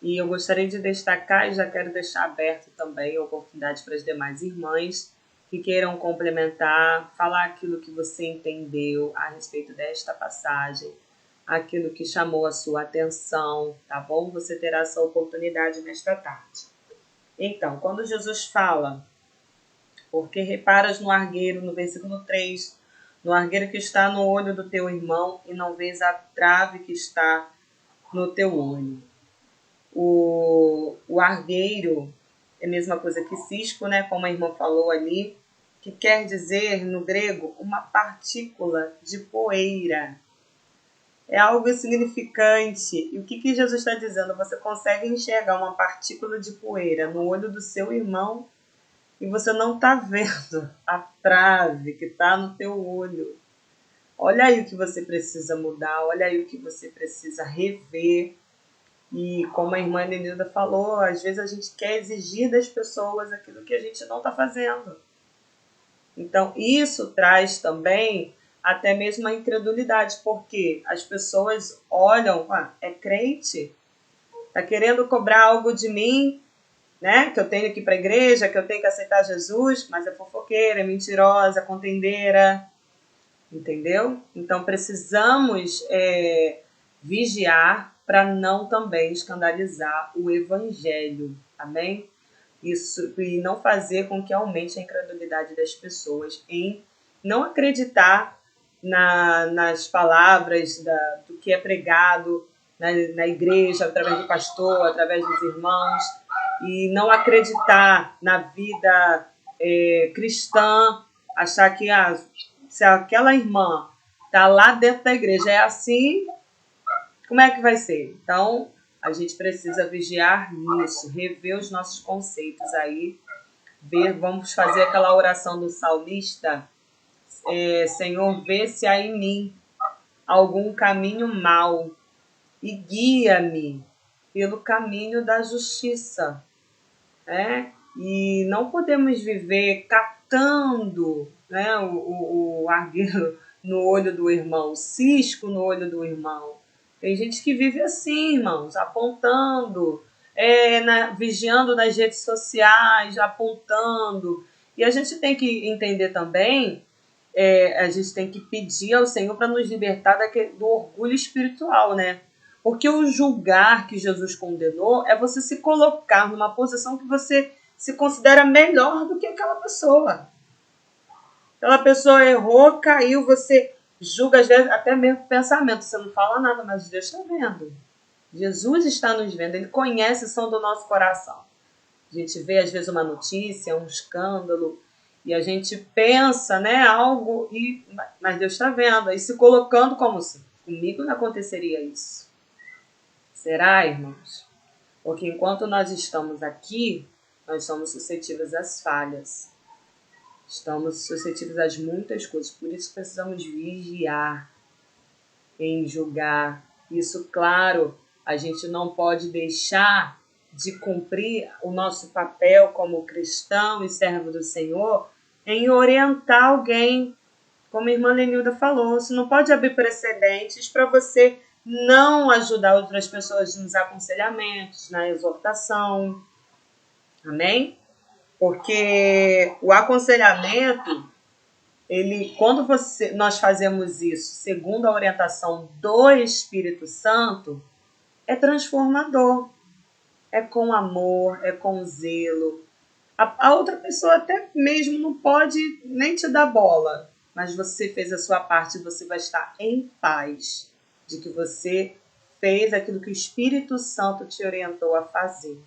E eu gostaria de destacar, e já quero deixar aberto também a oportunidade para as demais irmãs que queiram complementar, falar aquilo que você entendeu a respeito desta passagem, aquilo que chamou a sua atenção, tá bom? Você terá essa oportunidade nesta tarde. Então, quando Jesus fala, porque reparas no argueiro, no versículo 3, no argueiro que está no olho do teu irmão e não vês a trave que está no teu olho. O argueiro é a mesma coisa que cisco, né? Como a irmã falou ali, que quer dizer no grego uma partícula de poeira. É algo insignificante. E o que Jesus está dizendo? Você consegue enxergar uma partícula de poeira no olho do seu irmão e você não está vendo a trave que está no teu olho. Olha aí o que você precisa mudar, olha aí o que você precisa rever. E como a irmã Nenilda falou, às vezes a gente quer exigir das pessoas aquilo que a gente não está fazendo. Então, isso traz também até mesmo a incredulidade, porque as pessoas olham, é crente, está querendo cobrar algo de mim, né? Que eu tenho que ir para a igreja, que eu tenho que aceitar Jesus, mas é fofoqueira, é mentirosa, é contendeira, entendeu? Então, precisamos vigiar para não também escandalizar o evangelho, amém? Isso, e não fazer com que aumente a incredulidade das pessoas em não acreditar nas palavras do que é pregado na igreja, através do pastor, através dos irmãos, e não acreditar na vida cristã, achar que se aquela irmã está lá dentro da igreja é assim, como é que vai ser? Então, a gente precisa vigiar nisso, rever os nossos conceitos aí, vamos fazer aquela oração do salmista, Senhor, vê se há em mim algum caminho mau e guia-me pelo caminho da justiça. E não podemos viver catando, né, o argueiro no olho do irmão, o cisco no olho do irmão. Tem gente que vive assim, irmãos, apontando, vigiando nas redes sociais, apontando. E a gente tem que entender também, a gente tem que pedir ao Senhor para nos libertar do orgulho espiritual, né? Porque o julgar que Jesus condenou é você se colocar numa posição que você se considera melhor do que aquela pessoa. Aquela pessoa errou, caiu, você julga, às vezes, até mesmo pensamento. Você não fala nada, mas Deus está vendo. Jesus está nos vendo, Ele conhece o som do nosso coração. A gente vê, às vezes, uma notícia, um escândalo, e a gente pensa, né, algo, mas Deus está vendo, e se colocando como se comigo não aconteceria isso. Será, irmãos? Porque enquanto nós estamos aqui, nós somos suscetíveis às falhas. Estamos suscetíveis a muitas coisas. Por isso precisamos vigiar em julgar. Isso, claro, a gente não pode deixar de cumprir o nosso papel como cristão e servo do Senhor em orientar alguém, como a irmã Lenilda falou. Você não pode abrir precedentes para você não ajudar outras pessoas nos aconselhamentos, na exortação. Amém? Porque o aconselhamento, quando nós fazemos isso segundo a orientação do Espírito Santo, é transformador. É com amor, é com zelo. A outra pessoa até mesmo não pode nem te dar bola, mas você fez a sua parte e você vai estar em paz de que você fez aquilo que o Espírito Santo te orientou a fazer,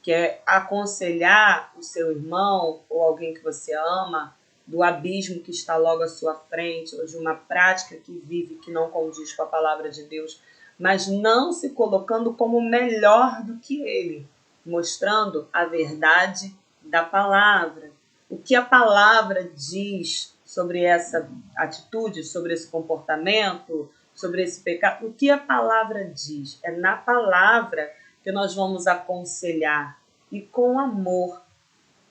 que é aconselhar o seu irmão ou alguém que você ama do abismo que está logo à sua frente, ou de uma prática que vive que não condiz com a palavra de Deus, mas não se colocando como melhor do que ele, mostrando a verdade da palavra. O que a palavra diz sobre essa atitude, sobre esse comportamento, sobre esse pecado, o que a palavra diz? É na palavra que nós vamos aconselhar e com amor,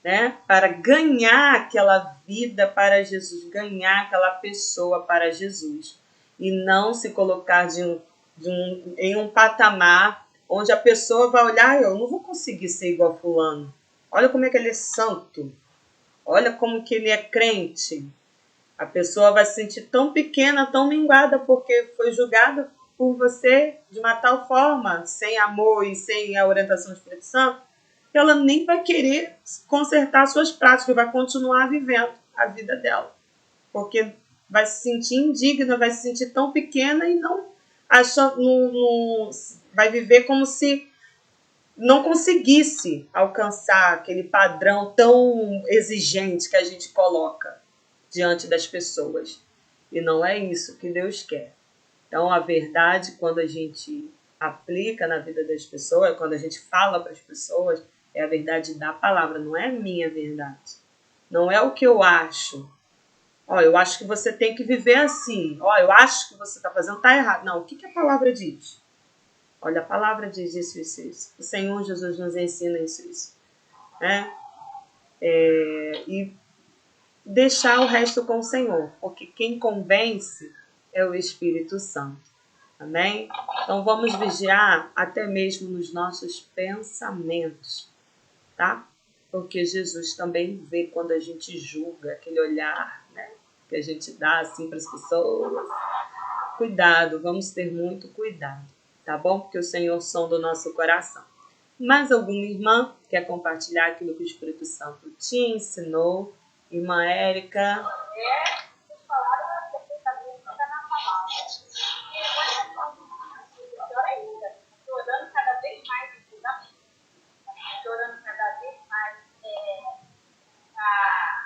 né? Para ganhar aquela vida para Jesus, ganhar aquela pessoa para Jesus e não se colocar em um patamar onde a pessoa vai olhar, eu não vou conseguir ser igual a fulano. Olha como é que ele é santo. Olha como que ele é crente. A pessoa vai se sentir tão pequena, tão minguada, porque foi julgada por você de uma tal forma, sem amor e sem a orientação do Espírito Santo, que ela nem vai querer consertar suas práticas, vai continuar vivendo a vida dela. Porque vai se sentir indigna, vai se sentir tão pequena e não acha, vai viver como se não conseguisse alcançar aquele padrão tão exigente que a gente coloca diante das pessoas. E não é isso que Deus quer. Então, a verdade, quando a gente aplica na vida das pessoas, quando a gente fala para as pessoas, é a verdade da palavra, não é a minha verdade. Não é o que eu acho. Ó, eu acho que você tem que viver assim. Ó, eu acho que você está fazendo tá errado. Não, o que a palavra diz? Olha, a palavra diz isso, isso, isso. O Senhor Jesus nos ensina isso. Né? E deixar o resto com o Senhor, porque quem convence é o Espírito Santo. Amém? Então vamos vigiar até mesmo nos nossos pensamentos, tá? Porque Jesus também vê quando a gente julga, aquele olhar, né, que a gente dá assim para as pessoas. Cuidado, vamos ter muito cuidado, tá bom? Porque o Senhor sonda o nosso coração. Mais alguma irmã quer compartilhar aquilo que o Espírito Santo te ensinou? Irmã Érica. Vocês falaram a respeito da música na palavra. E pior ainda, estou orando cada vez mais profundamente. Estou orando cada vez mais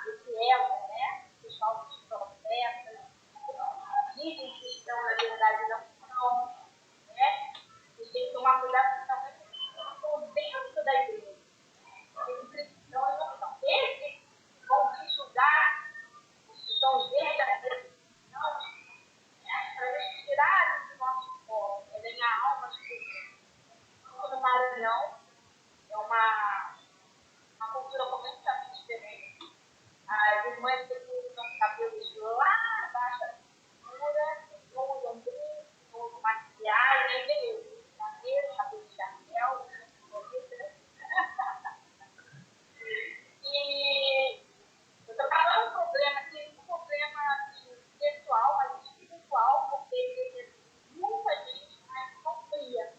esse elo, né? Os falsos profetas, dizem que estão, na verdade, não são, né? E tem que tomar cuidado também com os que estão dentro da igreja. Os cristãos não são. Eles vão julgar os que estão verdadeiros cristãos, para eles tirarem do nosso corpo, é ganhar almas cristãs. No Maranhão, é uma cultura completamente diferente. As irmãs que usam cabelos lá abaixo da cintura, não usam brinco, não usam maquiagem, nem eu. Cabelo de chapéu, e eu estou falando um problema aqui, um problema pessoal, mas espiritual, porque muita gente mais sofria.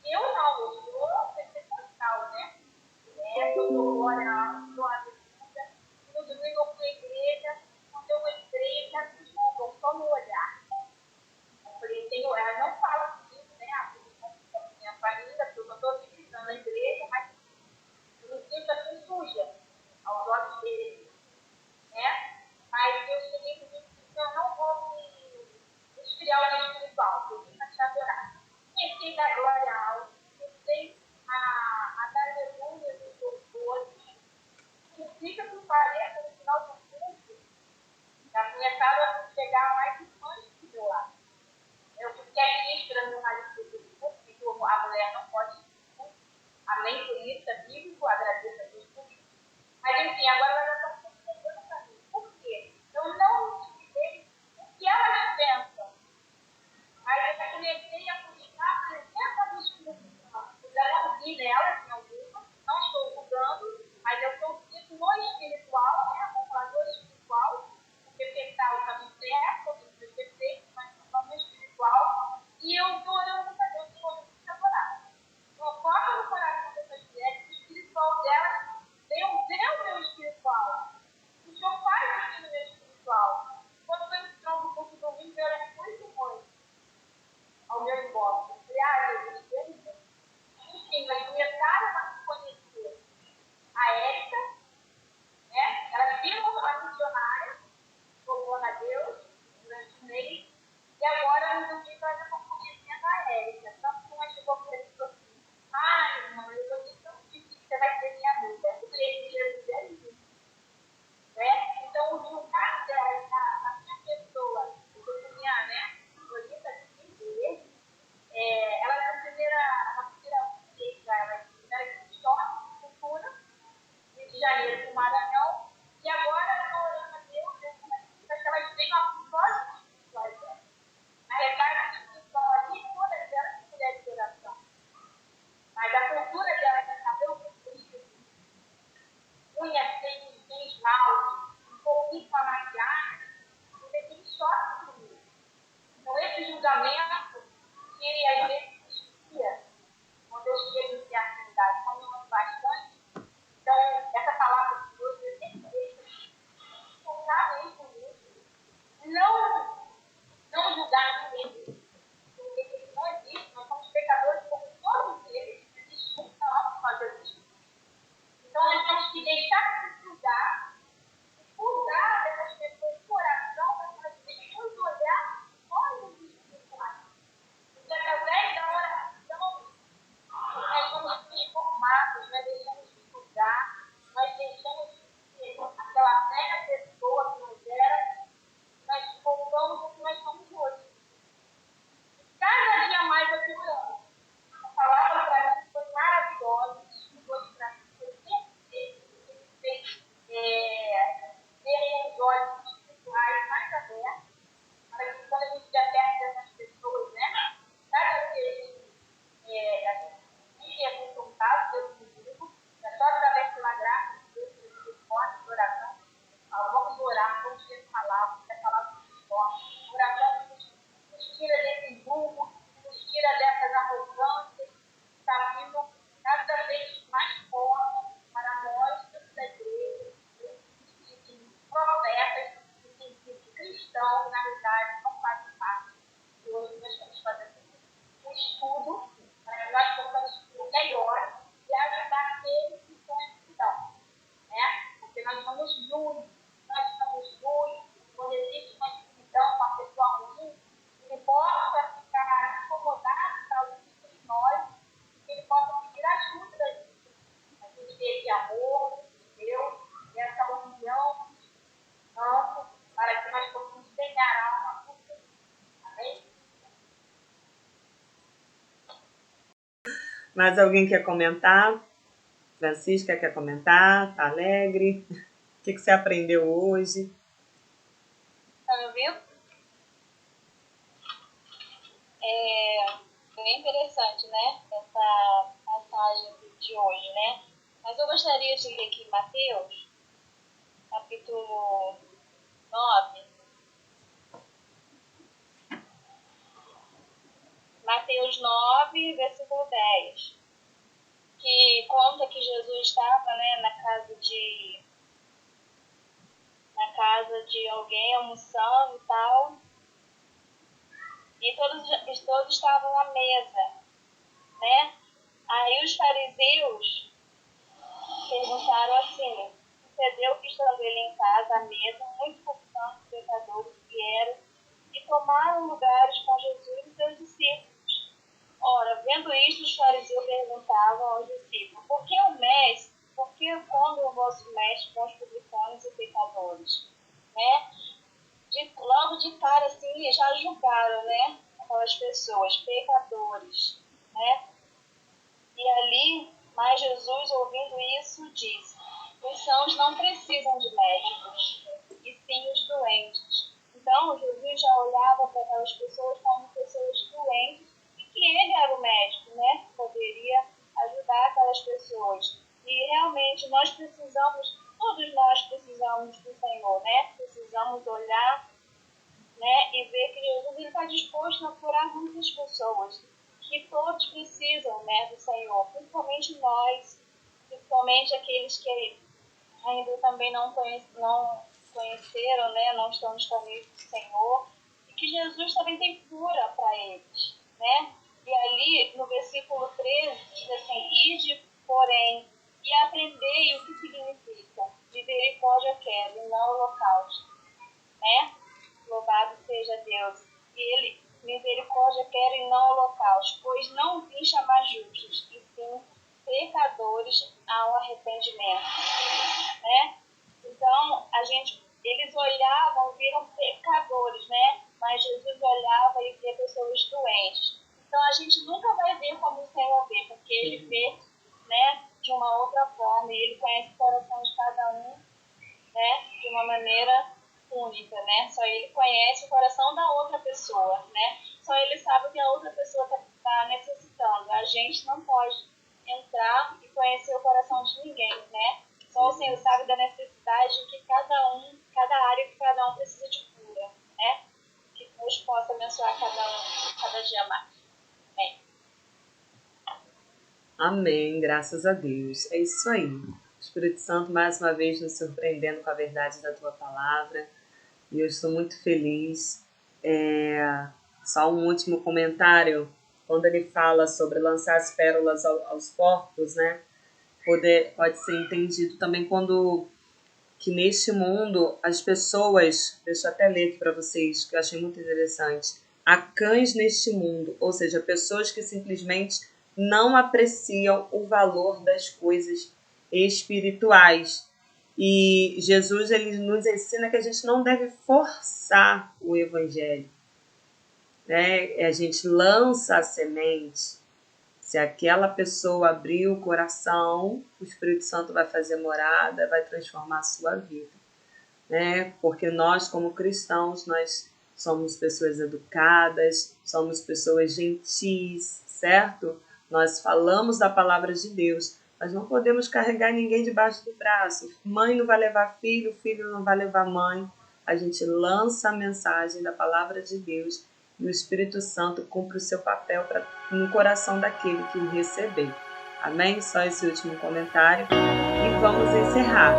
Eu não, eu sou pentecostal, né? Eu dou glória a Deus, no domingo eu fui à igreja, quando eu entrei, já me julgam só no olhar. Eu falei, ela não fala comigo, né? A minha família, porque eu só estou visitando a igreja, mas eu me sinto assim suja aos olhos deles, né? Mas eu cheguei no dia que eu não vou me esfriar o meu espiritual, eu vim para te adorar. Comecei a dar glória alta, comecei a dar aleluia dos louvores, e fica com 40 no final do culto, já começaram a chegar mais irmãs do meu lado. Eu fiquei ministrando no marido do porque a mulher não pode, amém por isso, é bíblico, agradeço a Deus por isso. Mas enfim, agora elas já estão chegando para mim. Por quê? Eu não utilizei o que elas pensam. Aí eu comecei a buscar a presença do Espírito Santo. Eu já não vi nelas, em algumas, não estou julgando, mas eu consigo no espiritual, né? Vamos falar no espiritual, porque pensar o caminho certo, todos os defeitos, mas no espiritual. E eu estou orando para Deus, que eu vou me adorar. Foca no coração dessas mulheres, o espiritual delas, Deus é o meu espiritual. Mais alguém quer comentar? Francisca quer comentar? Tá alegre? O que você aprendeu hoje? Tá me ouvindo? É bem interessante, né? Essa passagem de hoje, né? Mas eu gostaria de ler aqui Mateus, capítulo 9. Mateus 9, versículo 10. Que conta que Jesus estava, né, na casa de alguém almoçando e tal. E todos estavam à mesa, né? Aí os fariseus perguntaram assim: sucedeu que estando ele em casa à mesa, muitos publicanos e pecadores vieram e tomaram lugares com Jesus e seus discípulos. Ora, vendo isto, os fariseus perguntavam aos discípulos: por que come o vosso mestre com os publicanos e pecadores? Né? Logo de cara, assim, já julgaram, né? Aquelas pessoas, pecadores, né? E ali, mas Jesus, ouvindo isso, disse: os sãos não precisam de médicos, e sim os doentes. Então, Jesus já olhava para aquelas pessoas como pessoas doentes, e que ele era o médico, né? Poderia ajudar aquelas pessoas. E realmente todos nós precisamos do Senhor, né? Precisamos olhar, né, e ver que Jesus está disposto a curar muitas pessoas, que todos precisam, né, do Senhor, principalmente nós, principalmente aqueles que ainda também não conheceram, né, não estão nos caminhos do Senhor, e que Jesus também tem cura para eles, né? E ali no versículo 13 diz assim: ide, porém, e aprendei o que significa misericórdia quero e não holocausto, né? Louvado seja Deus. E ele, misericórdia quero e não holocausto, pois não vim chamar justos, e sim pecadores ao arrependimento, né? Então, eles olhavam, viram pecadores, né? Mas Jesus olhava e via pessoas doentes. Então, a gente nunca vai ver como o Senhor vê, porque ele vê, né, de uma outra forma, e ele conhece o coração de cada um, né, de uma maneira única, né? Só ele conhece o coração da outra pessoa, né? Só ele sabe o que a outra pessoa está necessitando. A gente não pode entrar e conhecer o coração de ninguém, né? Só o Senhor sabe da necessidade que cada área que cada um precisa de cura, né? Que Deus possa abençoar cada dia mais. Amém. Amém, graças a Deus. É isso aí. Espírito Santo, mais uma vez, nos surpreendendo com a verdade da Tua Palavra. E eu estou muito feliz. Só um último comentário. Quando ele fala sobre lançar as pérolas aos porcos, né? Pode ser entendido também que neste mundo as pessoas, deixa eu até ler aqui para vocês, que eu achei muito interessante, há cães neste mundo, ou seja, pessoas que simplesmente não apreciam o valor das coisas espirituais. E Jesus ele nos ensina que a gente não deve forçar o evangelho, né? A gente lança a semente. Se aquela pessoa abrir o coração, o Espírito Santo vai fazer morada, vai transformar a sua vida, né? Porque nós, como cristãos, nós somos pessoas educadas, somos pessoas gentis, certo? Nós falamos da palavra de Deus, mas não podemos carregar ninguém debaixo do braço. Mãe não vai levar filho, filho não vai levar mãe. A gente lança a mensagem da palavra de Deus e o Espírito Santo cumpre o seu papel no coração daquele que o receber. Amém? Só esse último comentário e vamos encerrar.